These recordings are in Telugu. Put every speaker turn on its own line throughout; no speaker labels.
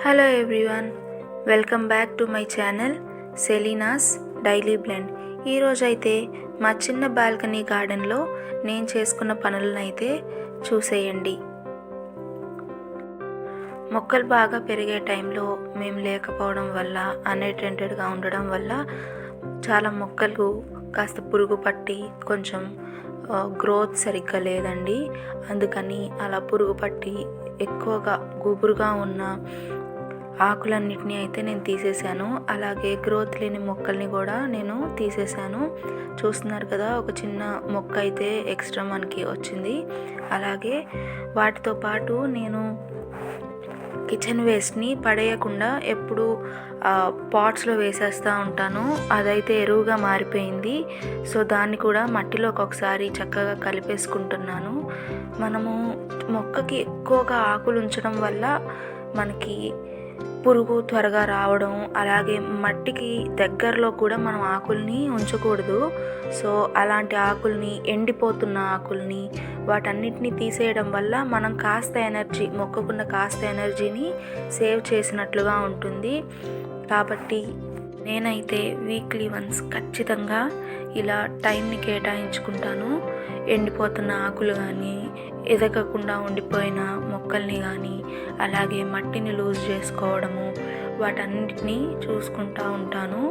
Hello everyone, welcome back to my channel Selina's daily blend. ఈరోజైతే మా చిన్న బాల్కనీ గార్డెన్లో నేను చేసుకున్న పనులను అయితే చూసేయండి. మొక్కలు బాగా పెరిగే టైంలో మేము లేకపోవడం వల్ల, అన్అటెండెడ్గా ఉండడం వల్ల చాలా మొక్కలు కాస్త పురుగు పట్టి కొంచెం గ్రోత్ సరిగ్గా లేదండి. అందుకని అలా పురుగు పట్టి ఎక్కువగా గుబురుగా ఉన్న ఆకులన్నిటినీ అయితే నేను తీసేసాను. అలాగే గ్రోత్ లేని మొక్కల్ని కూడా నేను తీసేసాను. చూస్తున్నారు కదా, ఒక చిన్న మొక్క అయితే ఎక్స్ట్రా మనకి వచ్చింది. అలాగే వాటితో పాటు నేను కిచెన్ వేస్ట్ని పడేయకుండా ఎప్పుడు పాట్స్లో వేసేస్తూ ఉంటాను. అదైతే ఎరువుగా మారిపోయింది. సో దాన్ని కూడా మట్టిలోకి ఒకసారి చక్కగా కలిపేసుకుంటున్నాను. మనము మొక్కకి ఎక్కువగా ఆకులు ఉంచడం వల్ల మనకి పురుగు త్వరగా రావడం, అలాగే మట్టికి దగ్గరలో కూడా మనం ఆకుల్ని ఉంచకూడదు. సో అలాంటి ఆకుల్ని, ఎండిపోతున్న ఆకుల్ని, వాటన్నిటిని తీసేయడం వల్ల మనం మొక్కకున్న కాస్త ఎనర్జీని సేవ్ చేసినట్లుగా ఉంటుంది. కాబట్టి నేనైతే వీక్లీ వన్స్ ఖచ్చితంగా ఇలా టైంని కేటాయించుకుంటాను. ఎండిపోతున్న ఆకులు కానీ, ఎదగకుండా ఉండిపోయిన మొక్కల్ని కానీ, అలాగే మట్టిని లూజ్ చేసుకోవడము, వాటన్నిటినీ చూసుకుంటూ ఉంటాను.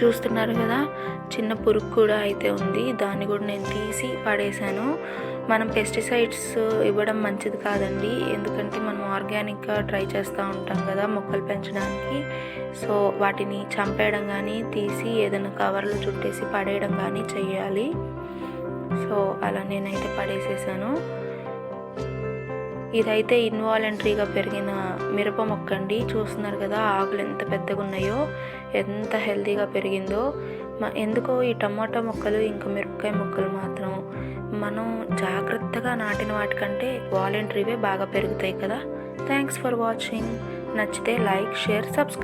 చూస్తున్నారు కదా, చిన్న పురుగు కూడా అయితే ఉంది. దాన్ని కూడా నేను తీసి పడేశాను. మనం పెస్టిసైడ్స్ ఇవ్వడం మంచిది కాదండి. ఎందుకంటే మనం ఆర్గానిక్గా ట్రై చేస్తూ ఉంటాం కదా మొక్కలు పెంచడానికి. సో వాటిని చంపేయడం కానీ, తీసి ఏదైనా కవర్లో చుట్టేసి పడేయడం కానీ చెయ్యాలి. సో అలా నేనైతే పడేసేసాను. ఇదైతే ఇన్వాలంటరీగా పెరిగిన మిరప మొక్క అండి. చూస్తున్నారు కదా, ఆకులు ఎంత పెద్దగా ఉన్నాయో, ఎంత హెల్తీగా పెరిగిందో. ఎందుకో ఈ టమాటా మొక్కలు ఇంకా మిరపకాయ మొక్కలు మాత్రం మనం జాగ్రత్తగా నాటిన వాటికంటే వాలంటరీవే బాగా పెరుగుతాయి కదా. Thanks for watching. నచ్చితే లైక్, షేర్, సబ్స్క్రైబ్.